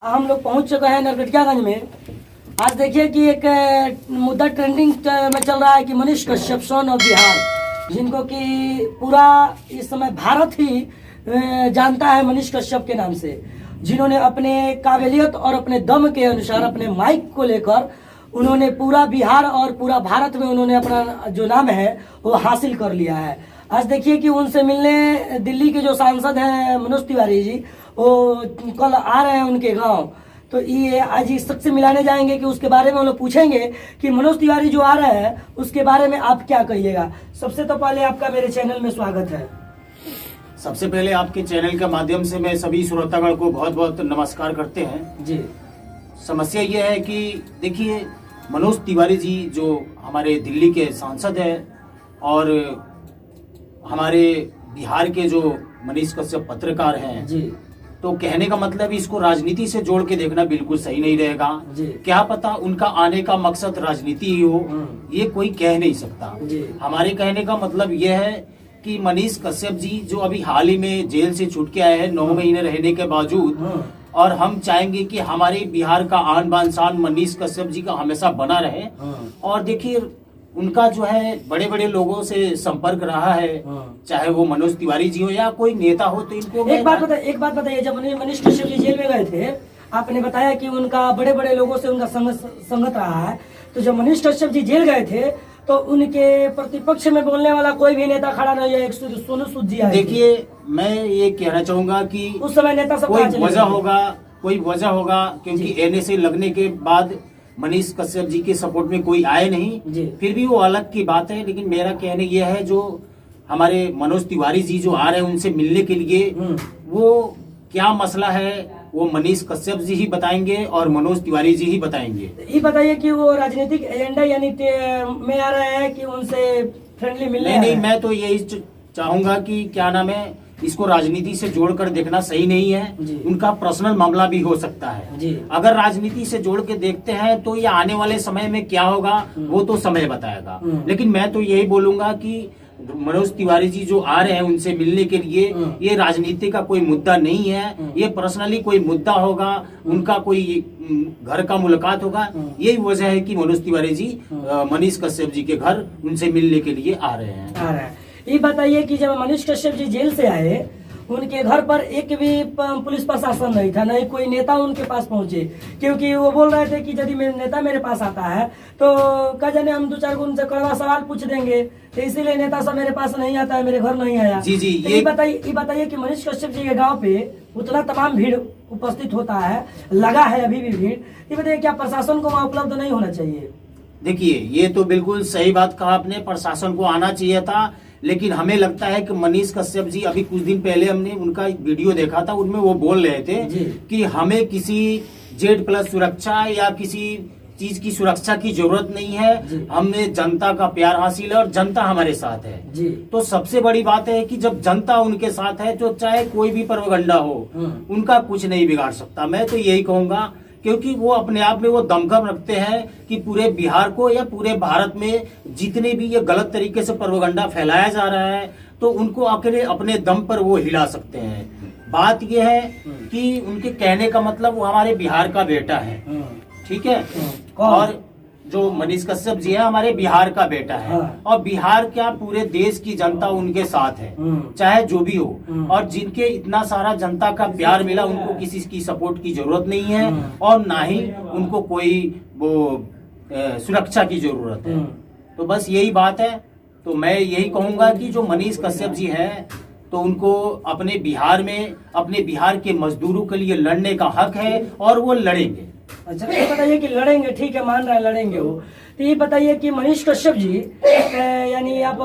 हम लोग पहुंच चुके हैं नरकटियागंज में। आज देखिए कि एक मुद्दा ट्रेंडिंग में चल रहा है कि मनीष कश्यप सन ऑफ बिहार, जिनको कि पूरा इस समय भारत ही जानता है मनीष कश्यप के नाम से, जिन्होंने अपने काबिलियत और अपने दम के अनुसार अपने माइक को लेकर उन्होंने पूरा बिहार और पूरा भारत में उन्होंने अपना जो नाम है वो हासिल कर लिया है। आज देखिए कि उनसे मिलने दिल्ली के जो सांसद हैं मनोज तिवारी जी, वो कल आ रहे हैं उनके गांव। तो ये आज इस शख्स से मिलाने जाएंगे कि उसके बारे में हम लोग पूछेंगे कि मनोज तिवारी जो आ रहे हैं उसके बारे में आप क्या कहिएगा। सबसे तो पहले आपका मेरे चैनल में स्वागत है। सबसे पहले आपके चैनल के माध्यम से मैं सभी श्रोतागण को बहुत बहुत नमस्कार करते हैं जी। समस्या ये है कि देखिए, मनोज तिवारी जी जो हमारे दिल्ली के सांसद हैं और हमारे बिहार के जो मनीष कश्यप पत्रकार हैं जी, तो कहने का मतलब इसको राजनीति से जोड़ के देखना बिल्कुल सही नहीं रहेगा। जी। क्या पता उनका आने का मकसद राजनीति ही हो, ये कोई कह नहीं सकता। जी। हमारे कहने का मतलब ये है कि मनीष कश्यप जी जो अभी हाल ही में जेल से छूट के आए हैं 9 महीने रहने के बावजूद, और हम चाहेंगे कि हमारे बिहार का आन बान शान मनीष कश्यप जी का हमेशा बना रहे। और देखिए, उनका जो है बड़े बड़े लोगों से संपर्क रहा है, चाहे वो मनोज तिवारी जी हो या कोई नेता हो, तो इनको एक बात बताइए, जब मनीष कश्यप जी जेल में गए थे, आपने बताया कि उनका बड़े बड़े लोगों से उनका संगत रहा है, तो जब मनीष कश्यप जी जेल गए थे तो उनके प्रतिपक्ष में बोलने वाला कोई भी नेता खड़ा नहीं है। एक सोनू सूद जी आए। देखिए, मैं ये कहना चाहूंगा कि उस समय नेता सब कोई वजह होगा क्योंकि एनएसए लगने के बाद मनीष कश्यप जी के सपोर्ट में कोई आए नहीं, फिर भी वो अलग की बात है। लेकिन मेरा कहने ये है, जो हमारे मनोज तिवारी जी जो आ रहे हैं उनसे मिलने के लिए, वो क्या मसला है वो मनीष कश्यप जी ही बताएंगे और मनोज तिवारी जी ही बताएंगे। ये बताइए कि वो राजनीतिक एजेंडा यानी में आ रहे हैं कि उनसे फ्रेंडली मिलने? नहीं, मैं तो यही चाहूंगा कि क्या नाम है, इसको राजनीति से जोड़कर देखना सही नहीं है। उनका पर्सनल मामला भी हो सकता है जी। अगर राजनीति से जोड़ के देखते हैं तो ये आने वाले समय में क्या होगा वो तो समय बताएगा। लेकिन मैं तो यही बोलूंगा कि मनोज तिवारी जी जो आ रहे हैं उनसे मिलने के लिए, ये राजनीति का कोई मुद्दा नहीं है, ये पर्सनली कोई मुद्दा होगा, उनका कोई घर का मुलाकात होगा। यही वजह है कि मनोज तिवारी जी मनीष कश्यप जी के घर उनसे मिलने के लिए आ रहे हैं। ये बताइए कि जब मनीष कश्यप जी जेल से आए, उनके घर पर एक भी पुलिस प्रशासन नहीं था, नहीं कोई नेता उनके पास पहुंचे, क्योंकि वो बोल रहे थे कि यदि नेता मेरे पास आता है तो क्या जाने हम 2-4 उनसे कड़वा सवाल पूछ देंगे, तो इसीलिए नेता सब मेरे पास नहीं आता है, मेरे घर नहीं आया। जी जी। तो ये बताइए कि मनीष कश्यप जी के गाँव पे उतना तमाम भीड़ उपस्थित होता है, लगा है अभी भी भीड़, ये बताइए क्या प्रशासन को वहाँ उपलब्ध नहीं होना चाहिए? देखिए, ये तो बिल्कुल सही बात कहा आपने, प्रशासन को आना चाहिए था। लेकिन हमें लगता है कि मनीष कश्यप जी, अभी कुछ दिन पहले हमने उनका वीडियो देखा था, उनमें वो बोल रहे थे कि हमें किसी Z+ सुरक्षा या किसी चीज की सुरक्षा की जरूरत नहीं है, हमें जनता का प्यार हासिल है और जनता हमारे साथ है जी। तो सबसे बड़ी बात है कि जब जनता उनके साथ है तो चाहे कोई भी प्रोपेगेंडा हो, उनका कुछ नहीं बिगाड़ सकता। मैं तो यही कहूंगा, क्योंकि वो अपने आप में वो दमखम रखते हैं कि पूरे बिहार को या पूरे भारत में जितने भी ये गलत तरीके से प्रोपेगेंडा फैलाया जा रहा है, तो उनको अकेले अपने दम पर वो हिला सकते हैं। बात ये है कि उनके कहने का मतलब वो हमारे बिहार का बेटा है, ठीक है, और जो मनीष कश्यप जी है हमारे बिहार का बेटा है, और बिहार क्या पूरे देश की जनता उनके साथ है, चाहे जो भी हो। और जिनके इतना सारा जनता का प्यार मिला, उनको किसी की सपोर्ट की जरूरत नहीं है और ना ही उनको कोई वो सुरक्षा की जरूरत है। तो बस यही बात है। तो मैं यही कहूंगा कि जो मनीष कश्यप जी हैं, तो उनको अपने बिहार में अपने बिहार के मजदूरों के लिए लड़ने का हक है और वो लड़ेंगे। अच्छा, ये बताइए कि लड़ेंगे, ठीक है, मान रहा है लड़ेंगे वो, तो ये बताइए कि मनीष कश्यप जी यानी आप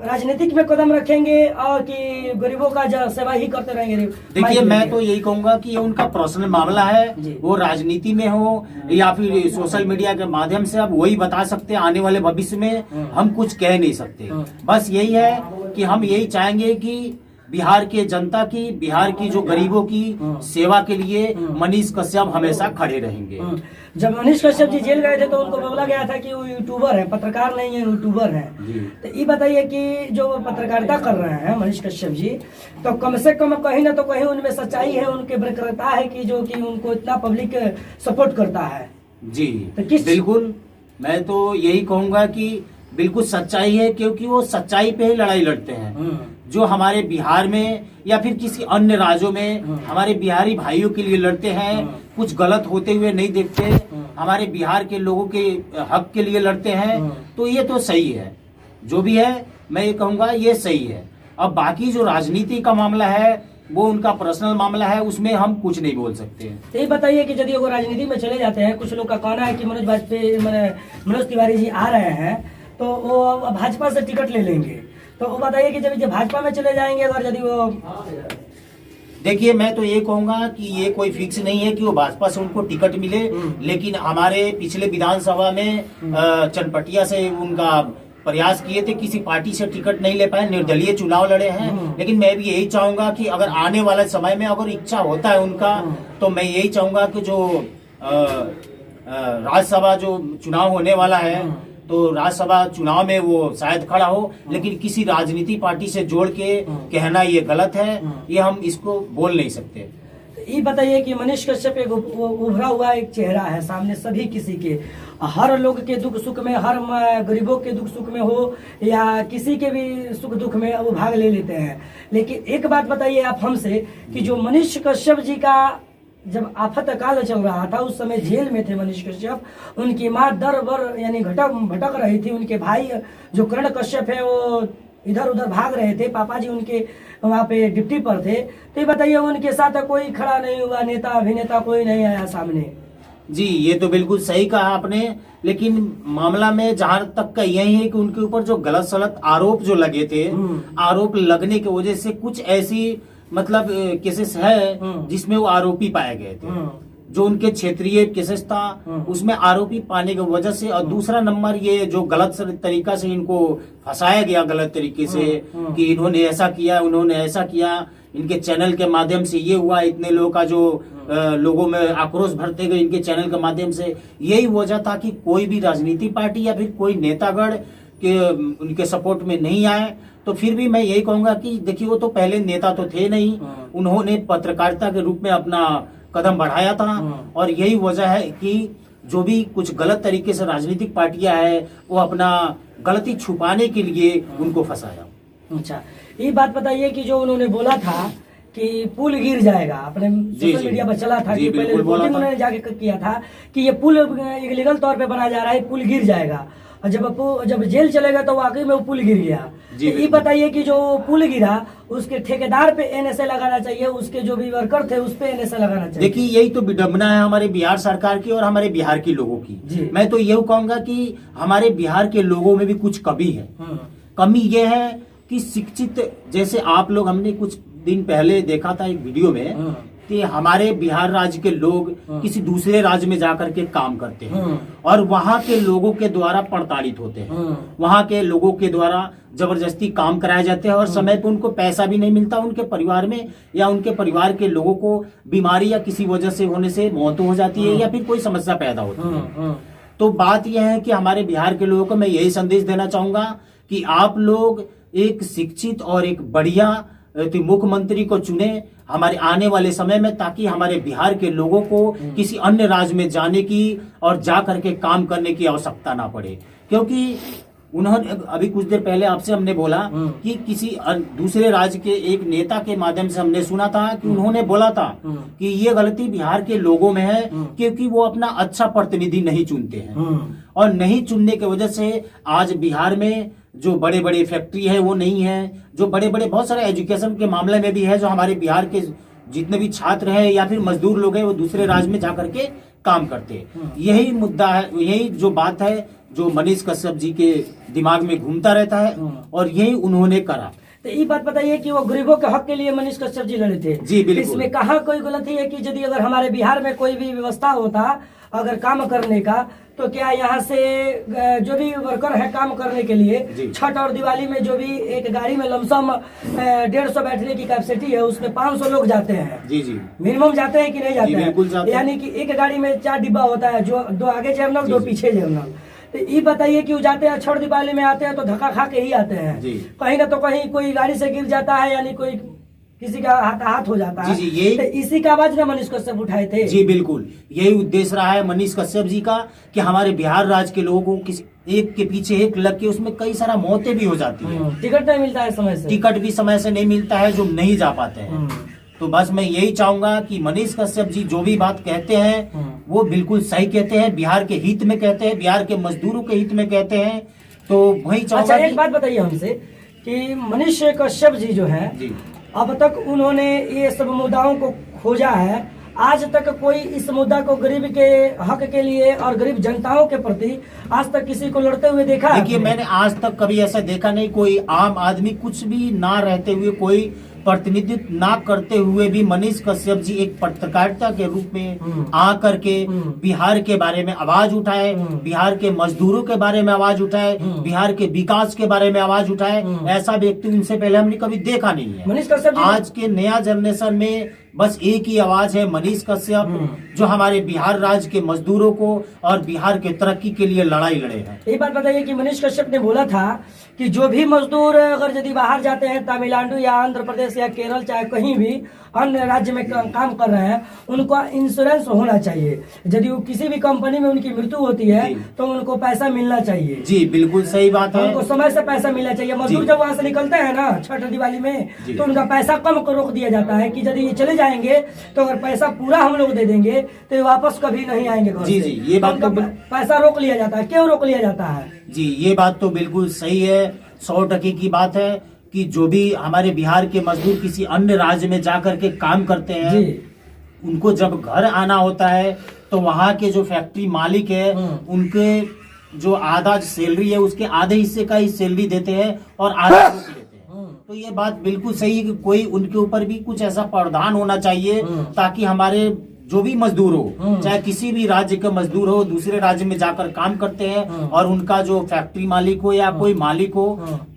राजनीतिक में कदम रखेंगे और कि गरीबों का सेवा ही करते रहेंगे? देखिए, मैं तो यही कहूंगा कि ये उनका पर्सनल मामला है, वो राजनीति में हो या फिर सोशल मीडिया के माध्यम से अब वही बता सकते हैं। आने वाले भविष्य में हम कुछ कह नहीं सकते। बस यही है कि हम यही चाहेंगे कि बिहार के जनता की, बिहार की जो गरीबों की सेवा के लिए मनीष कश्यप हमेशा खड़े रहेंगे। जब मनीष कश्यप जी जेल गए थे तो उनको बोला गया था कि वो यूट्यूबर है, पत्रकार नहीं है, यूट्यूबर है। तो ये बताइए कि जो पत्रकारिता कर रहे हैं मनीष कश्यप जी, तो कम से कम कहीं ना तो कहीं उनमें सच्चाई है, उनके वक्रता है कि जो कि उनको इतना पब्लिक सपोर्ट करता है। जी तो बिल्कुल, मैं तो यही कहूंगा कि बिल्कुल सच्चाई है, क्योंकि वो सच्चाई पे ही लड़ाई लड़ते हैं। जो हमारे बिहार में या फिर किसी अन्य राज्यों में हमारे बिहारी भाइयों के लिए लड़ते हैं, कुछ गलत होते हुए नहीं देखते, हमारे बिहार के लोगों के हक के लिए लड़ते हैं, तो ये तो सही है। जो भी है मैं ये कहूंगा ये सही है। अब बाकी जो राजनीति का मामला है वो उनका पर्सनल मामला है, उसमें हम कुछ नहीं बोल सकते। तो ये बताइए कि यदि वो राजनीति में चले जाते हैं, कुछ लोग का कहना है कि मनोज तिवारी जी आ रहे हैं तो वो भाजपा से टिकट ले लेंगे, तो वो बताइए कि जब भाजपा में चले जाएंगे अगर यदि वो, देखिए मैं तो ये कहूंगा कि ये कोई फिक्स नहीं है कि वो भाजपा से उनको टिकट मिले, लेकिन हमारे पिछले विधानसभा में चनपटिया से उनका प्रयास किए थे, किसी पार्टी से टिकट नहीं ले पाए, निर्दलीय चुनाव लड़े हैं। लेकिन मैं भी यही चाहूंगा कि अगर आने वाले समय में अगर इच्छा होता है उनका, तो मैं यही चाहूंगा कि जो राज्यसभा जो चुनाव होने वाला है तो राज्यसभा चुनाव में वो शायद खड़ा हो, लेकिन किसी राजनीति पार्टी से जोड़ के कहना ये गलत है, ये हम इसको बोल नहीं सकते। ये बताइए कि मनीष कश्यप एक उभरा हुआ एक चेहरा है सामने सभी किसी के, हर लोग के दुख सुख में, हर गरीबों के दुख सुख में हो या किसी के भी सुख दुख में वो भाग ले लेते हैं। लेकिन एक बात बताइए आप हमसे कि जो मनीष कश्यप जी का जब आफत काल चल रहा था उस समय जेल में थे मनीष कश्यप, उनकी माँ दर बर यानी भटक रही थी, उनके भाई जो करण कश्यप है वो इधर उधर भाग रहे थे, पापा जी उनके वहाँ पे ड्यूटी पर थे। तो ये बताइए उनके साथ कोई खड़ा नहीं हुआ, नेता अभिनेता कोई नहीं आया सामने। जी ये तो बिल्कुल सही कहा आपने, लेकिन मामला में जहां तक का यही है कि उनके ऊपर जो गलत सलत आरोप जो लगे थे, आरोप लगने की वजह से कुछ ऐसी मतलब केसेस है जिसमें वो आरोपी पाए गए थे, जो उनके क्षेत्रीय केसेस था उसमें आरोपी पाने की वजह से। और दूसरा नंबर ये जो गलत तरीका से इनको फंसाया गया, गलत तरीके से कि इन्होंने ऐसा किया, उन्होंने ऐसा किया, इनके चैनल के माध्यम से ये हुआ, इतने लोगों का जो लोगों में आक्रोश भरते गए इनके चैनल के माध्यम से। यही वजह था कि कोई भी राजनीति पार्टी या फिर कोई नेतागढ़ के उनके सपोर्ट में नहीं आए। तो फिर भी मैं यही कहूंगा कि देखिए वो तो पहले नेता तो थे नहीं, उन्होंने पत्रकारिता के रूप में अपना कदम बढ़ाया था, और यही वजह है कि जो भी कुछ गलत तरीके से राजनीतिक पार्टियां है वो अपना गलती छुपाने के लिए उनको फंसाया। अच्छा, ये बात बताइए कि जो उन्होंने बोला था कि पुल गिर जाएगा, अपने सोशल मीडिया पर चला था कि पहले रिपोर्टिंग उन्होंने जाके किया था कि ये पुल इलीगल तौर पे बनाया जा रहा है, पुल गिर जाएगा, और जब जेल चलेगा तो वाकई में वो पुल गिर गया। तो ये बताइए कि जो पुल गिरा उसके ठेकेदार पे एनएसए लगाना चाहिए, उसके जो भी वर्कर थे उस पे एनएसए लगाना चाहिए। देखिए यही तो विडंबना है हमारे बिहार सरकार की और हमारे बिहार के लोगों की। मैं तो यही कहूंगा कि हमारे बिहार के लोगों में भी कुछ कमी है। कमी ये है कि शिक्षित, जैसे आप लोग, हमने कुछ दिन पहले देखा था एक वीडियो में कि हमारे बिहार राज्य के लोग किसी दूसरे राज्य में जाकर के काम करते हैं और वहाँ के लोगों के द्वारा प्रताड़ित होते हैं, वहाँ के लोगों के द्वारा जबरदस्ती काम कराए जाते हैं और समय पे उनको पैसा भी नहीं मिलता, उनके परिवार में या उनके परिवार के लोगों को बीमारी या किसी वजह से होने से मौत हो जाती है या फिर कोई समस्या पैदा होती है। तो बात यह है कि हमारे बिहार के लोगों को मैं यही संदेश देना चाहूंगा कि आप लोग एक शिक्षित और एक बढ़िया मुख्यमंत्री को चुने हमारे आने वाले समय में, ताकि हमारे बिहार के लोगों को किसी अन्य राज्य में जाने की और जा करके काम करने की आवश्यकता ना पड़े। क्योंकि उन्होंने अभी कुछ देर पहले आपसे हमने बोला कि किसी दूसरे राज्य के एक नेता के माध्यम से हमने सुना था कि उन्होंने बोला था कि ये गलती बिहार के लोगों में है क्योंकि वो अपना अच्छा प्रतिनिधि नहीं चुनते हैं, और नहीं चुनने की वजह से आज बिहार में जो बड़े बड़े फैक्ट्री है वो नहीं है, जो बड़े बड़े बहुत सारे एजुकेशन के मामले में भी है, जो हमारे बिहार के जितने भी छात्र हैं या फिर मजदूर लोग हैं वो दूसरे राज्य में जाकर के काम करते हैं। यही मुद्दा है, यही जो बात है जो मनीष कश्यप जी के दिमाग में घूमता रहता है और यही उन्होंने करा। तो ये बात बताइए कि वो गरीबों के हक के लिए मनीष कश्यप जी लड़े थे। जी बिल्कुल। इसमें कहाँ कोई गलती है कि यदि अगर हमारे बिहार में कोई भी व्यवस्था होता अगर काम करने का, तो क्या यहाँ से जो भी वर्कर है काम करने के लिए जी। छठ और दिवाली में जो भी एक गाड़ी में लमसम 150 बैठने की कैपेसिटी है, उसमें 500 लोग जाते हैं। जी जी मिनिमम जाते हैं कि नहीं जाते जी, बिल्कुल जाते हैं? हैं। यानी कि एक गाड़ी में 4 डिब्बा होता है, जो 2 आगे जर्नल, जी, 2 जी। पीछे जर्नल। तो ये बताइए कि वो जाते हैं छठ दिवाली में, आते हैं तो धक्का खा के ही आते हैं। जी। कहीं ना तो कहीं कोई गाड़ी से गिर जाता है, यानी कोई किसी का हाथ हो जाता है। जी, जी, यही- तो इसी का आवाज ना मनीष कश्यप उठाए थे। जी बिल्कुल, यही उद्देश्य रहा है मनीष कश्यप जी का कि हमारे बिहार राज्य के लोगों को किसी एक के पीछे एक लग के उसमें कई सारा मौतें भी हो जाती है। टिकट नहीं मिलता है समय से। टिकट भी समय से नहीं मिलता है, जो नहीं जा पाते हैं। तो बस मैं यही चाहूंगा कि मनीष कश्यप जी जो भी बात कहते हैं वो बिल्कुल सही कहते हैं, बिहार के हित में कहते हैं, बिहार के मजदूरों के हित में कहते हैं। तो वही अच्छा, चाहूंगा एक बात बताइए हमसे कि मनीष कश्यप जी जो है, जी अब तक उन्होंने ये सब मुद्दाओं को खोजा है, आज तक कोई इस मुद्दा को गरीब के हक के लिए और गरीब जनताओं के प्रति आज तक किसी को लड़ते हुए देखा है? देखिए, मैंने आज तक कभी ऐसा देखा नहीं, कोई आम आदमी कुछ भी ना रहते हुए, कोई प्रतिनिधित्व ना करते हुए भी मनीष कश्यप जी एक पत्रकारिता के रूप में आ करके बिहार के बारे में आवाज उठाए, बिहार के मजदूरों के बारे में आवाज उठाए, बिहार के विकास के बारे में आवाज उठाए। ऐसा व्यक्ति उनसे पहले हमने कभी देखा नहीं है। मनीष कश्यप जी आज के नया जनरेशन में बस एक ही आवाज है, मनीष कश्यप, जो हमारे बिहार राज्य के मजदूरों को और बिहार के तरक्की के लिए लड़ाई लड़े हैं। एक बात बताइए कि मनीष कश्यप ने बोला था कि जो भी मजदूर अगर यदि बाहर जाते हैं, तमिलनाडु या आंध्र प्रदेश या केरल, चाहे कहीं भी अन्य राज्य में काम कर रहे हैं, उनको इंश्योरेंस होना चाहिए। यदि वो किसी भी कंपनी में उनकी मृत्यु होती है तो उनको पैसा मिलना चाहिए। जी बिल्कुल सही बात है। उनको समय से पैसा मिलना चाहिए। मजदूर जब वहाँ से निकलते हैं ना छठ दिवाली में, तो उनका पैसा कम कर रोक दिया जाता है कि यदि ये चले जाएंगे तो अगर पैसा पूरा हम लोग दे देंगे तो ये वापस कभी नहीं आएंगे घर जी से। जी, ये बात तो पैसा रोक लिया जाता है। क्यों रोक लिया जाता है? जी, ये बात तो बिल्कुल सही है, 100% की बात है कि जो भी हमारे बिहार के मजदूर किसी अन्य राज्य में जाकर के काम करते हैं, उनको जब घर आना होता है तो वहाँ के जो फैक्ट्री मालिक है उनके जो आधा सैलरी है उसके आधे हिस्से का ही सैलरी देते हैं और आधा रोक लेते हैं। तो ये बात बिल्कुल सही है कि कोई उनके ऊपर भी कुछ ऐसा प्रावधान होना चाहिए ताकि हमारे जो भी मजदूर हो, चाहे किसी भी राज्य के मजदूर हो, दूसरे राज्य में जाकर काम करते हैं और उनका जो फैक्ट्री मालिक हो या कोई मालिक हो,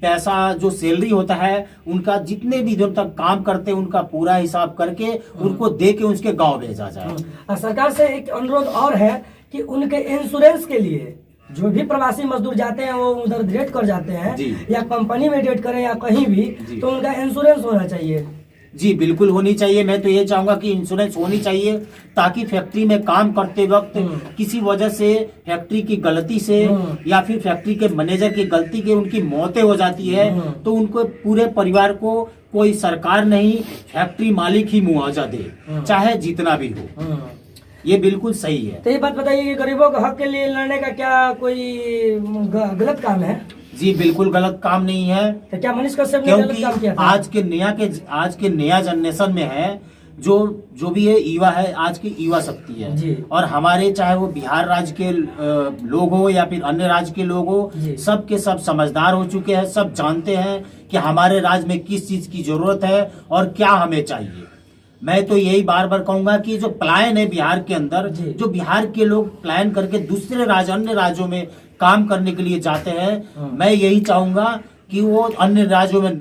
पैसा जो सैलरी होता है उनका जितने भी दिन तक काम करते हैं उनका पूरा हिसाब करके उनको दे के उसके गाँव भेजा जाए। सरकार से एक अनुरोध और है कि उनके इंश्योरेंस के लिए जो भी प्रवासी मजदूर जाते हैं वो उधर डेट कर जाते हैं या कंपनी में डेट करें या कहीं भी, तो उनका इंश्योरेंस होना चाहिए। जी बिल्कुल होनी चाहिए। मैं तो ये चाहूंगा कि इंश्योरेंस होनी चाहिए ताकि फैक्ट्री में काम करते वक्त किसी वजह से फैक्ट्री की गलती से या फिर फैक्ट्री के मैनेजर की गलती के उनकी मौतें हो जाती है तो उनको पूरे परिवार को कोई सरकार नहीं, फैक्ट्री मालिक ही मुआवजा दे, चाहे जितना भी हो। ये बिल्कुल सही है। तो ये बात बताइए कि गरीबों के हक के लिए लड़ने का क्या कोई गलत काम है? जी बिल्कुल गलत काम नहीं है। तो क्या मनीष कश्यप ने गलत काम किया था? आज के नया जनरेशन में है जो भी है युवा है, आज की युवा शक्ति है जी। और हमारे चाहे वो बिहार राज्य के लोग हो या फिर अन्य राज्य के लोग हो, सब के सब समझदार हो चुके हैं, सब जानते हैं कि हमारे राज्य में किस चीज की जरूरत है और क्या हमें चाहिए। मैं तो यही बार बार कहूंगा कि जो पलायन है बिहार के अंदर, जो बिहार के लोग पलायन करके दूसरे राज्य अन्य राज्यों में काम करने के लिए जाते हैं, मैं यही चाहूंगा कि वो अन्य राज्यों में